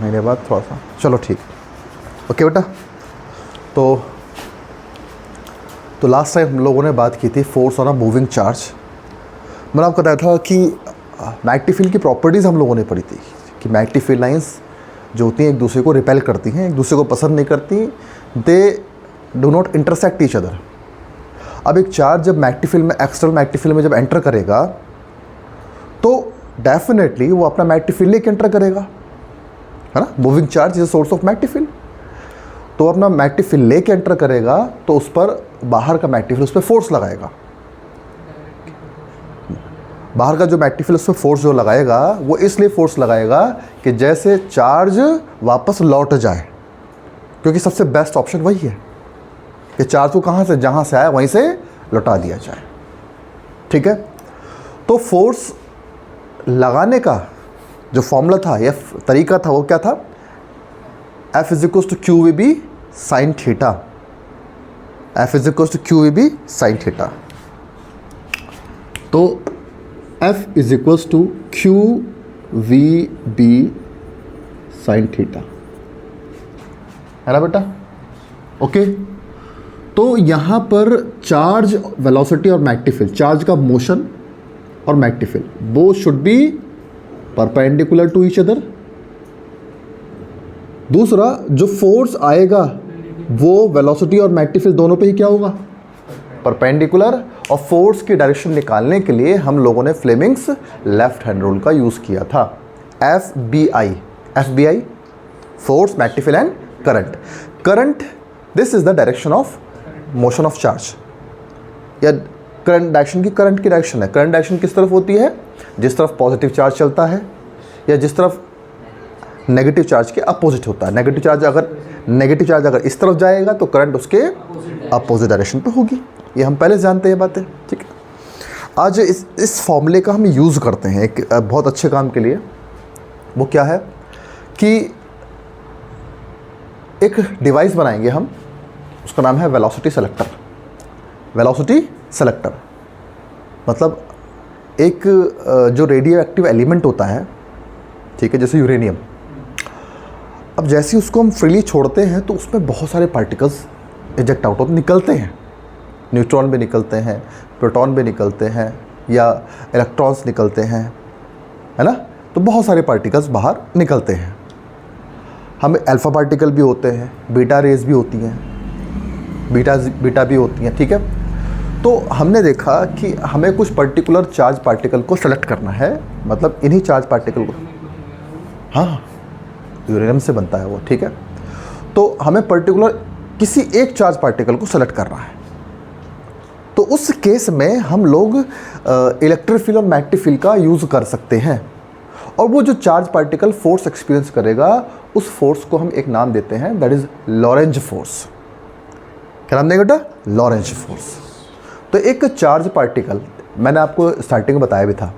महीने बाद थोड़ा सा, चलो ठीक, ओके बेटा। तो लास्ट टाइम हम लोगों ने बात की थी force on a moving charge. मैंने आपको बताया था कि मैग्नेटिक फील्ड की प्रॉपर्टीज़ हम लोगों ने पढ़ी थी कि मैग्नेटिक फील्ड लाइंस जो होती हैं एक दूसरे को रिपेल करती हैं, एक दूसरे को पसंद नहीं करती, they do not intersect each other. अब एक चार्ज जब मैग्नेटिक फील्ड में, एक्सटर्नल मैग्नेटिक फील्ड में जब एंटर करेगा तो डेफिनेटली वो अपना मैग्नेटिक फील्ड लेके एंटर करेगा, है ना। Moving charge is a source of magnetic field. तो अपना मैग्नेटिक फील्ड लेके एंटर करेगा तो उस पर बाहर का मैग्नेटिक फील्ड उस पर फोर्स लगाएगा। बाहर का जो मैग्नेटिक फील्ड उस पर फोर्स जो लगाएगा वो इसलिए फोर्स लगाएगा कि जैसे चार्ज वापस लौट जाए, क्योंकि सबसे बेस्ट ऑप्शन वही है कि चार्ज को कहाँ से, जहाँ से आया वहीं से लौटा दिया जाए, ठीक है। तो फोर्स लगाने का जो फॉर्मूला था या तरीका था वो क्या था, F is equals to Q V B sine theta. F is equals to Q V B sine theta. तो F is equals to Q V B sine theta, है ना बेटा, ओके। तो यहाँ पर चार्ज, वेलोसिटी और मैग्नेटिक फील्ड, चार्ज का motion और magnetic field both should be perpendicular to each other. दूसरा, जो फोर्स आएगा वो वेलोसिटी और मैग्नेटिक फील्ड दोनों पे ही क्या होगा, परपेंडिकुलर। और फोर्स की डायरेक्शन निकालने के लिए हम लोगों ने फ्लेमिंग्स लेफ्ट हैंड रूल का यूज़ किया था, FBI, force, magnetic field and current. Current, this is the direction of motion of charge, या करंट डायरेक्शन की, करंट की डायरेक्शन है। करंट डायरेक्शन किस तरफ होती है, जिस तरफ पॉजिटिव चार्ज चलता है या जिस तरफ नेगेटिव चार्ज के अपोजिट होता है। नेगेटिव चार्ज अगर इस तरफ जाएगा तो करंट उसके अपोजिट डायरेक्शन पे होगी। ये हम पहले जानते हैं बातें, ठीक है। आज इस फॉर्मूले का हम यूज़ करते हैं एक बहुत अच्छे काम के लिए। वो क्या है कि एक डिवाइस बनाएंगे हम, उसका नाम है वेलोसिटी सेलेक्टर। वेलोसिटी सेलेक्टर मतलब एक जो रेडियो एक्टिव एलिमेंट होता है, ठीक है, जैसे यूरेनियम। अब जैसे ही उसको हम फ्रीली छोड़ते हैं तो उसमें बहुत सारे पार्टिकल्स इजेक्ट आउट होते निकलते हैं। न्यूट्रॉन भी निकलते हैं, प्रोटॉन भी निकलते हैं, या इलेक्ट्रॉन्स निकलते हैं, है ना। तो बहुत सारे पार्टिकल्स बाहर निकलते हैं। हमें अल्फ़ा पार्टिकल भी होते हैं, बीटा रेज भी होती हैं, बीटा भी होती हैं, ठीक है। तो हमने देखा कि हमें कुछ पर्टिकुलर चार्ज पार्टिकल को सेलेक्ट करना है, मतलब इन्हीं चार्ज पार्टिकल को, हाँ यूरेनियम से बनता है वो, ठीक है। तो हमें पर्टिकुलर किसी एक चार्ज पार्टिकल को सेलेक्ट करना है। तो उस केस में हम लोग इलेक्ट्रिक फील्ड और मैग्नेटिक फील्ड का यूज़ कर सकते हैं। और वो जो चार्ज पार्टिकल फोर्स एक्सपीरियंस करेगा उस फोर्स को हम एक नाम देते हैं, दैट इज़ लॉरेंज फोर्स। क्या नाम देंगे बेटा, लॉरेंज फोर्स। तो एक चार्ज पार्टिकल, मैंने आपको स्टार्टिंग में बताया भी था,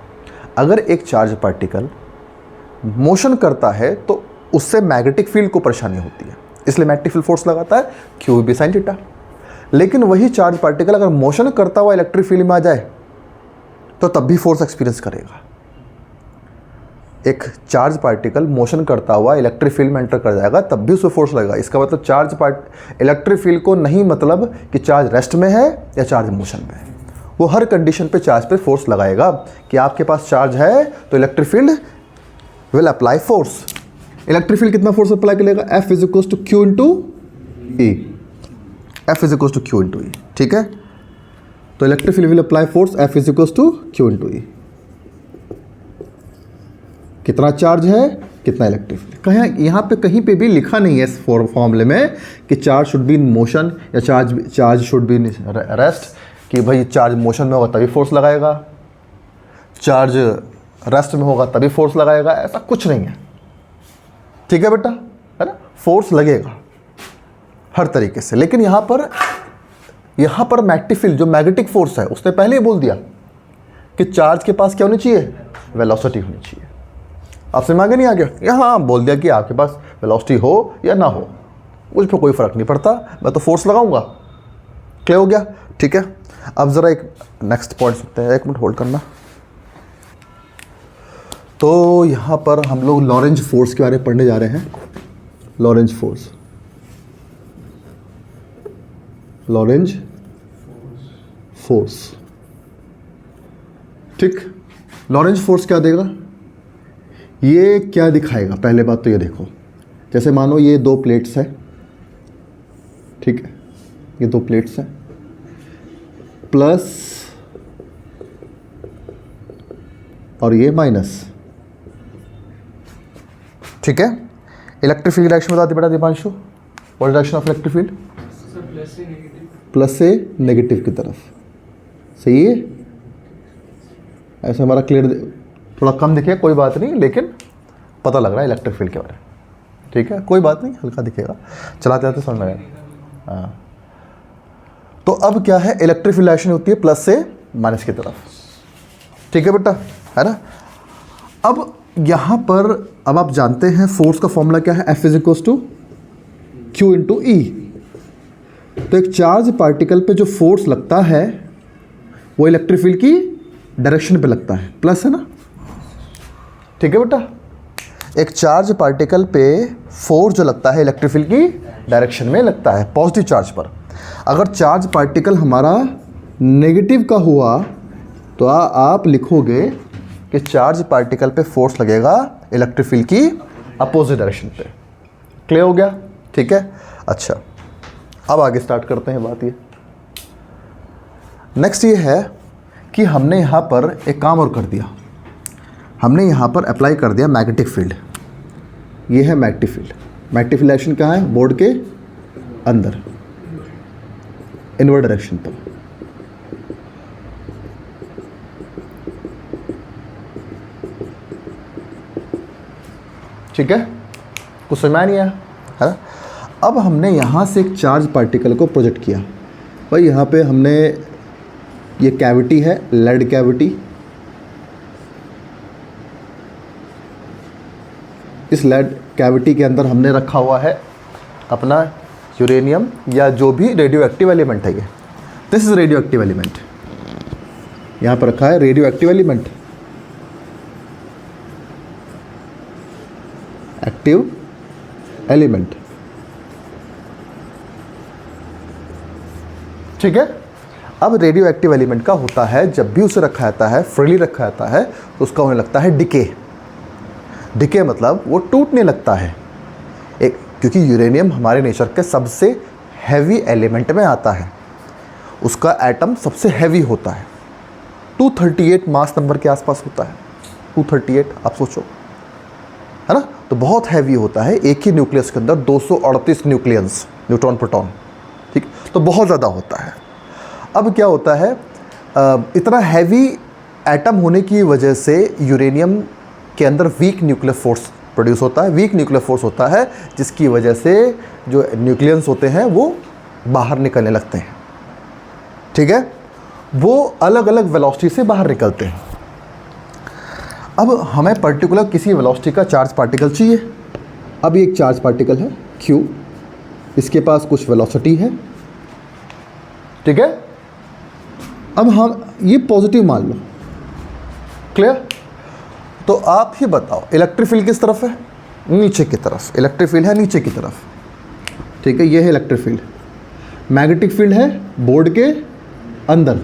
अगर एक चार्ज पार्टिकल मोशन करता है तो उससे मैग्नेटिक फील्ड को परेशानी होती है, इसलिए मैग्नेटिक फील्ड फोर्स लगाता है क्यू बी साइन थीटा। लेकिन वही चार्ज पार्टिकल अगर मोशन करता हुआ इलेक्ट्रिक फील्ड में आ जाए तो तब भी फोर्स एक्सपीरियंस करेगा। एक चार्ज पार्टिकल मोशन करता हुआ इलेक्ट्रिक फील्ड में एंटर कर जाएगा तब भी उसमें फोर्स लगेगा। इसका मतलब इलेक्ट्रिक फील्ड को नहीं मतलब कि चार्ज रेस्ट में है या चार्ज मोशन में है, वो हर कंडीशन पे चार्ज पे फोर्स लगाएगा। कि आपके पास चार्ज है तो electric field will apply force. Electric field कितना फोर्स अप्लाई करेगा, F is equals to Q into E. F is equals to Q into E, ठीक है। तो electric field will apply force F is equals to Q into E. कितना charge है, कितना electric field. कहीं यहाँ पे कहीं पे भी लिखा नहीं है इस फॉर्मूले में कि charge should be in motion या charge should be in rest, कि भाई चार्ज मोशन में होगा तभी फोर्स लगाएगा, चार्ज रेस्ट में होगा तभी फोर्स लगाएगा, ऐसा कुछ नहीं है, ठीक है बेटा, है ना। फोर्स लगेगा हर तरीके से। लेकिन यहाँ पर मैग्नेटिक फील्ड जो मैग्नेटिक फोर्स है उसने पहले ही बोल दिया कि चार्ज के पास क्या होनी चाहिए, वेलोसिटी होनी चाहिए। आपसे मांगे नहीं आ गया, यहाँ बोल दिया कि आपके पास वेलोसिटी हो या ना हो, उस पर कोई फ़र्क नहीं पड़ता, मैं तो फोर्स लगाऊंगा। क्लियर हो गया, ठीक है। अब ज़रा एक नेक्स्ट पॉइंट सुनते हैं, एक मिनट होल्ड करना। तो यहाँ पर हम लोग लॉरेंज फोर्स के बारे में पढ़ने जा रहे हैं। लॉरेंज फोर्स, लॉरेंज फोर्स, ठीक। लॉरेंज फोर्स क्या देगा, ये क्या दिखाएगा? पहले बात तो ये देखो, जैसे मानो ये दो प्लेट्स है, ठीक है, ये दो प्लेट्स हैं, प्लस और ये माइनस, ठीक है। इलेक्ट्रिक फील्ड डायरेक्शन बता दे बेटा Deepanshu, what direction of electric field? Plus से नेगेटिव की तरफ, सही है। ऐसे हमारा क्लियर, थोड़ा कम दिखेगा कोई बात नहीं, लेकिन पता लग रहा है इलेक्ट्रिक फील्ड के बारे में, ठीक है, कोई बात नहीं, हल्का दिखेगा, चलाते आते समझ में आएगा। हाँ, तो अब क्या है, इलेक्ट्रिक फील्ड डायरेक्शन होती है प्लस से माइनस की तरफ, ठीक है बेटा, है ना। अब यहाँ पर अब आप जानते हैं फोर्स का फॉर्मूला क्या है, F is to Q into E. तो एक चार्ज पार्टिकल पे जो फोर्स लगता है वो इलेक्ट्रिक फील्ड की डायरेक्शन पे लगता है, प्लस है ना, ठीक है बेटा। एक चार्ज पार्टिकल पे फोर्स जो लगता है इलेक्ट्रिक फील्ड की डायरेक्शन में लगता है, पॉजिटिव चार्ज पर। अगर चार्ज पार्टिकल हमारा नेगेटिव का हुआ तो आप लिखोगे कि चार्ज पार्टिकल पे फोर्स लगेगा इलेक्ट्रिक फील्ड की अपोजिट डायरेक्शन पे। क्लियर हो गया, ठीक है। अच्छा, अब आगे स्टार्ट करते हैं बात। ये नेक्स्ट ये है कि हमने यहाँ पर एक काम और कर दिया, हमने यहाँ पर अप्लाई कर दिया मैग्नेटिक फील्ड। ये है magnetic field. Magnetic field direction कहाँ है? बोर्ड के अंदर, इनवर्ड डायरेक्शन पर। ठीक है, कुछ समझ में नहीं आया, है ना। अब हमने यहाँ से एक चार्ज पार्टिकल को प्रोजेक्ट किया। भाई यहाँ पे हमने, ये कैविटी है, लेड कैविटी। इस लेड कैविटी के अंदर हमने रखा हुआ है अपना यूरेनियम या जो भी रेडियो एक्टिव एलिमेंट है। ये this is radio active element, यहाँ पर रखा है radio active element, active element, ठीक है। अब रेडियो एक्टिव एलिमेंट का होता है, जब भी उसे रखा जाता है, फ्रीली रखा जाता है, तो उसका होने लगता है डिके। डिके मतलब वो टूटने लगता है, एक, क्योंकि यूरेनियम हमारे नेचर के सबसे हैवी एलिमेंट में आता है। उसका एटम सबसे हैवी होता है, 238 मास नंबर के आसपास होता है, 238, आप सोचो, है ना। तो बहुत हैवी होता है, एक ही न्यूक्लियस के अंदर 238 न्यूक्लियंस, न्यूट्रॉन प्रोटॉन, ठीक, तो बहुत ज़्यादा होता है। अब क्या होता है, इतना हैवी एटम होने की वजह से यूरेनियम के अंदर वीक न्यूक्लियर फोर्स प्रोड्यूस होता है। वीक न्यूक्लियर फोर्स होता है जिसकी वजह से जो न्यूक्लियंस होते हैं वो बाहर निकलने लगते हैं, ठीक है। वो अलग अलग वेलोसिटी से बाहर निकलते हैं। अब हमें पर्टिकुलर किसी वेलोसिटी का चार्ज पार्टिकल चाहिए। अब ये एक चार्ज पार्टिकल है Q, इसके पास कुछ वेलोसिटी है, ठीक है। अब हम ये पॉजिटिव मान लो, क्लियर। तो आप ही बताओ, इलेक्ट्रिक फील्ड किस तरफ है? नीचे की तरफ। इलेक्ट्रिक फील्ड है नीचे की तरफ, ठीक है, ये है इलेक्ट्रिक फील्ड। मैग्नेटिक फील्ड है बोर्ड के अंदर।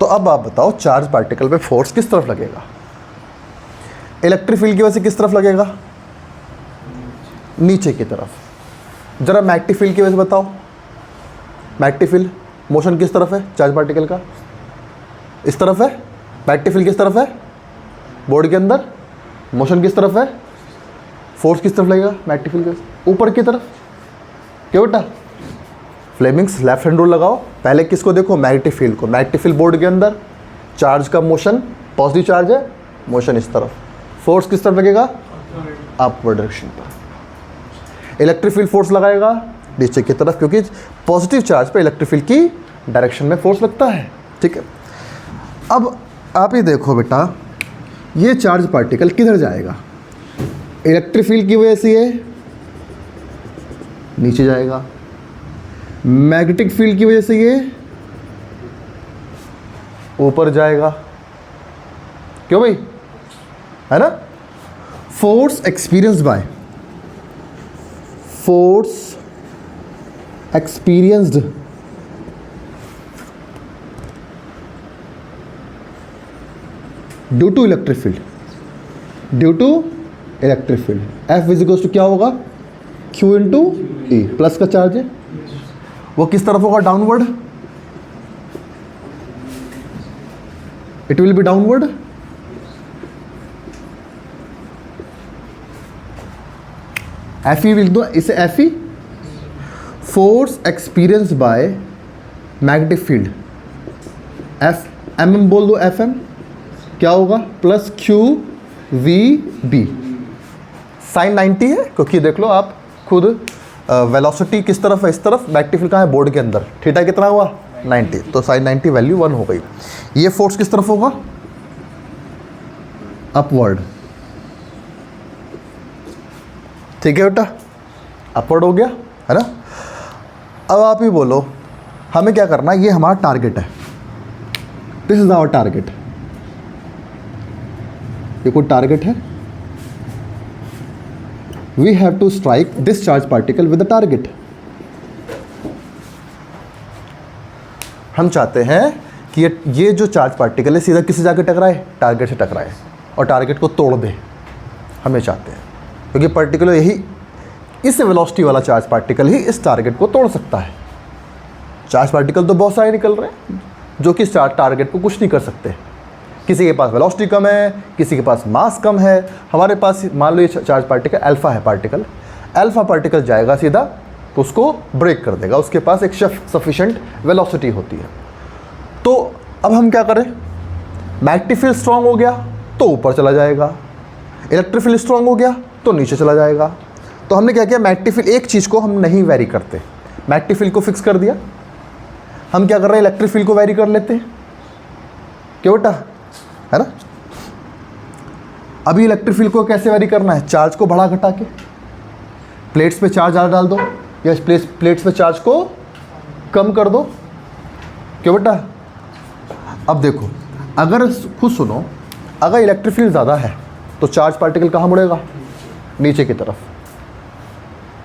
तो अब आप बताओ, चार्ज पार्टिकल पे फोर्स किस तरफ लगेगा? इलेक्ट्रिक फील्ड की वजह से किस तरफ लगेगा? नीचे की तरफ। जरा मैग्नेटिक फील्ड की वजह से बताओ, मैग्नेटिक फील्ड मोशन किस तरफ है चार्ज पार्टिकल का? इस तरफ है। मैग्नेटिक फील्ड किस तरफ है? बोर्ड के अंदर। मोशन किस तरफ है? फोर्स किस तरफ लगेगा मैग्नेटिक फील्ड के? ऊपर की तरफ। क्यों बेटा? फ्लेमिंग्स लेफ्ट हैंड रूल लगाओ। पहले किसको देखो? मैग्नेटिक फील्ड को। मैग्नेटिक फील्ड बोर्ड के अंदर, चार्ज का मोशन, पॉजिटिव चार्ज है, मोशन इस तरफ। फोर्स किस तरफ लगेगा? अपवर्ड डायरेक्शन पर। इलेक्ट्रिक फील्ड फोर्स लगाएगा नीचे की तरफ, क्योंकि पॉजिटिव चार्ज पे इलेक्ट्रिक फील्ड की डायरेक्शन में फोर्स लगता है, ठीक है। अब आप ही देखो बेटा, ये चार्ज पार्टिकल किधर जाएगा? इलेक्ट्रिक फील्ड की वजह से ये नीचे जाएगा, मैग्नेटिक फील्ड की वजह से ये ऊपर जाएगा। क्यों भाई? है ना। Force experienced by, force experienced due to electric field, due to electric field, F is to क्या होगा, Q इंटू ई, प्लस का चार्ज है, वो किस तरफ होगा, downward, it will be downward. Fe लिख दो इसे, Fe force experience by magnetic field, mm बोल दो, Fm क्या होगा, plus Q V B, sine 90 है, क्योंकि देख लो आप खुद वेलोसिटी किस तरफ है, इस तरफ, मैग्नेटिक फील्ड कहाँ है, बोर्ड के अंदर, थीटा कितना हुआ 90, तो साइन 90 वैल्यू 1 हो गई। ये फोर्स किस तरफ होगा, अपवर्ड, ठीक है बेटा, अपवर्ड हो गया, है ना। अब आप ही बोलो हमें क्या करना है, ये हमारा टारगेट है, दिस इज आवर टारगेट, ये कोई टारगेट है, we have to strike this charge particle with the target. हम चाहते हैं कि ये जो चार्ज पार्टिकल है सीधा किससे जाके टकराए, टारगेट से टकराए और टारगेट को तोड़ दे, हमें चाहते हैं, क्योंकि पर्टिकुलर यही इस वेलोसिटी वाला चार्ज पार्टिकल ही इस टारगेट को तोड़ सकता है। चार्ज पार्टिकल तो बहुत सारे निकल रहे हैं जो कि टारगेट को कुछ नहीं कर सकते, किसी के पास वेलोसिटी कम है, किसी के पास मास कम है, हमारे पास मान लो ये चार्ज पार्टिकल अल्फा है, अल्फा पार्टिकल जाएगा सीधा तो उसको ब्रेक कर देगा, उसके पास एक सफिशेंट वेलोसिटी होती है। तो अब हम क्या करें, मैग्नेटिक फील्ड स्ट्रांग हो गया तो ऊपर चला जाएगा, इलेक्ट्रिक फील्ड स्ट्रांग हो गया तो नीचे चला जाएगा। तो हमने क्या किया, मैग्नेटिक फील्ड, एक चीज़ को हम नहीं वेरी करते, मैग्नेटिक फील्ड को फिक्स कर दिया, हम क्या कर रहे हैं, इलेक्ट्रिक फील्ड को वेरी कर लेते हैं, क्यों बेटा, है ना। अभी इलेक्ट्रिक फील्ड को कैसे वेरी करना है, चार्ज को बढ़ा घटा के, प्लेट्स पे चार्ज डाल दो या प्लेट्स पे चार्ज को कम कर दो, क्यों बेटा। अब देखो, अगर खुद सुनो, अगर इलेक्ट्रिक फील्ड ज़्यादा है तो चार्ज पार्टिकल कहाँ मुड़ेगा, नीचे की तरफ,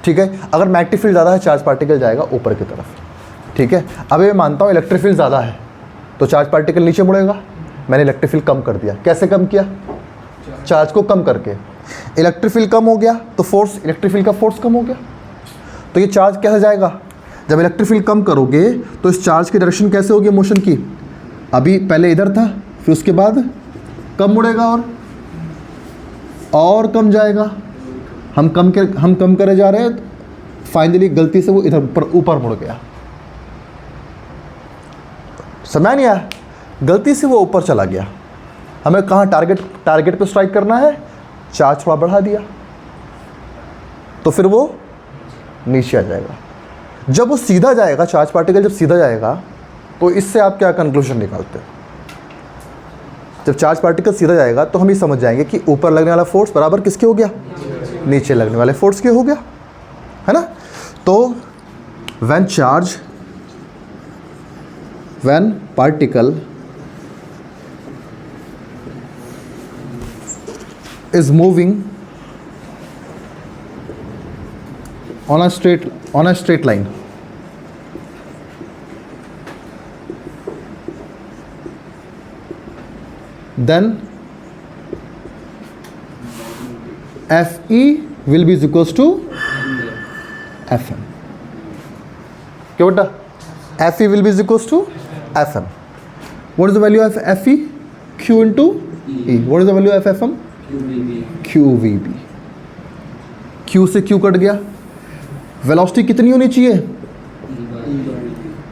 ठीक है। अगर मैग्नेटिक फील्ड ज़्यादा है, चार्ज पार्टिकल जाएगा ऊपर की तरफ, ठीक है। अब मैं मानता हूँ इलेक्ट्रिक फील्ड ज़्यादा है तो चार्ज पार्टिकल नीचे मुड़ेगा, मैंने इलेक्ट्रिक फील्ड कम कर दिया, कैसे कम किया, चार्ज को कम करके। इलेक्ट्रिक फील्ड कम हो गया तो फोर्स, इलेक्ट्रिक फील्ड का फोर्स कम हो गया, तो ये चार्ज कैसे जाएगा, जब इलेक्ट्रिक फील्ड कम करोगे तो इस चार्ज की डायरेक्शन कैसे होगी मोशन की, अभी पहले इधर था फिर उसके बाद कम मुड़ेगा और कम जाएगा, हम कम करे जा रहे हैं, फाइनली गलती से वो इधर ऊपर मुड़ गया, समझ नहीं आया, गलती से वो ऊपर चला गया। हमें कहाँ टारगेट पे स्ट्राइक करना है, चार्ज थोड़ा बढ़ा दिया तो फिर वो नीचे आ जाएगा। जब वो सीधा जाएगा, चार्ज पार्टिकल जब सीधा जाएगा तो इससे आप क्या कंक्लूजन निकालते हैं, जब चार्ज पार्टिकल सीधा जाएगा तो हम ये समझ जाएंगे कि ऊपर लगने वाला फोर्स बराबर किसके हो गया, नीचे लगने वाले फोर्स के हो गया, है ना। तो when particle is moving on a straight line, then Fe will be equals to Fm, क्या बेटा, Fe will be equals to Fm. What is the value of Fe? Q into E. What is the value of Fm? QVB. Q से Q cut गया, velocity कितनी होनी चाहिए,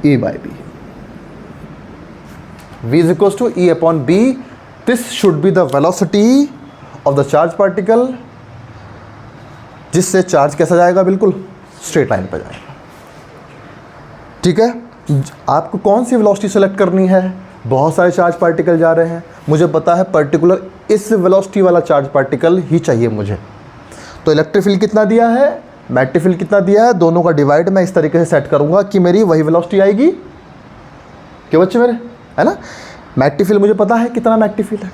E by B. V is equals to E upon B. This should be the velocity of the charge particle, जिससे charge कैसा जाएगा, बिल्कुल straight line पर जाएगा, ठीक है। आपको कौन सी वेलोसिटी सेलेक्ट करनी है, बहुत सारे चार्ज पार्टिकल जा रहे हैं, मुझे पता है पर्टिकुलर इस वेलोसिटी वाला चार्ज पार्टिकल ही चाहिए मुझे, तो इलेक्ट्रिक फील्ड कितना दिया है, मैग्नेटिक फील्ड कितना दिया है, दोनों का डिवाइड मैं इस तरीके से सेट करूंगा कि मेरी वही वेलोसिटी आएगी, क्यों बच्चे मेरे, है ना। मैग्नेटिक फील्ड मुझे पता है कितना मैग्नेटिक फील्ड है,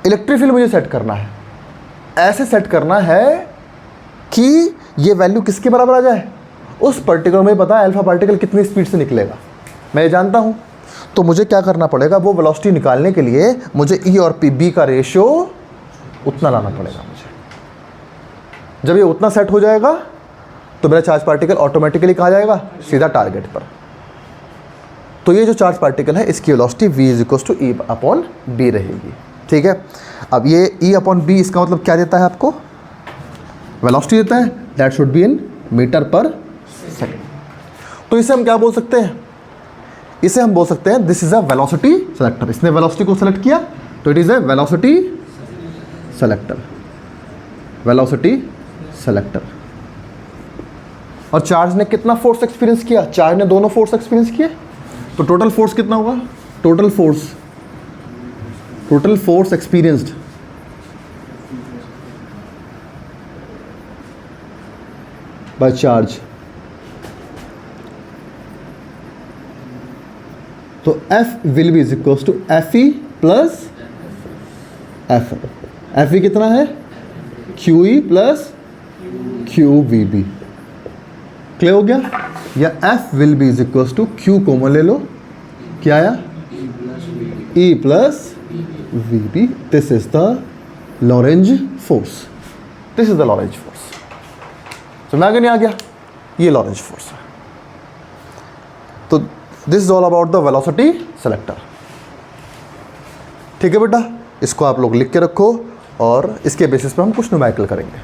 इलेक्ट्रिक फील्ड मुझे सेट करना है, ऐसे सेट करना है कि ये वैल्यू किसके बराबर आ जाए, उस पर्टिकुलर में पता है अल्फा पार्टिकल कितनी स्पीड से निकलेगा, मैं ये जानता हूँ। तो मुझे क्या करना पड़ेगा, वो वेलोसिटी निकालने के लिए मुझे ई और पी बी का रेशियो उतना लाना पड़ेगा मुझे। जब ये उतना सेट हो जाएगा तो मेरा चार्ज पार्टिकल ऑटोमेटिकली कहाँ जाएगा, सीधा टारगेट पर। तो ये जो चार्ज पार्टिकल है इसकी velocity v is equal to E upon B रहेगी, ठीक है। अब ये e अपॉन बी इसका मतलब क्या देता है आपको, वेलोसिटी देता है, that should be in meter per second. तो इसे हम क्या बोल सकते हैं, इसे हम बोल सकते हैं this is a velocity selector. इसने वेलोसिटी को सेलेक्ट किया तो it is a velocity selector, velocity selector. और चार्ज ने कितना फोर्स एक्सपीरियंस किया, चार्ज ने दोनों फोर्स एक्सपीरियंस किए, तो टोटल फोर्स कितना होगा, total force experienced by charge. तो F will be is equal to F E plus F. F E कितना है, Q E plus Q V B. Clear हो गया। या F will be is equal to Q common ले लो, क्या आया, E plus V B. This is the Lorentz force, this is the Lorentz force. समझ आ गया नहीं आ गया, ये लॉरेंज फोर्स है। तो this is all about the velocity selector, ठीक है बेटा। इसको आप लोग लिख के रखो और इसके बेसिस पे हम कुछ न्यूमेरिकल करेंगे।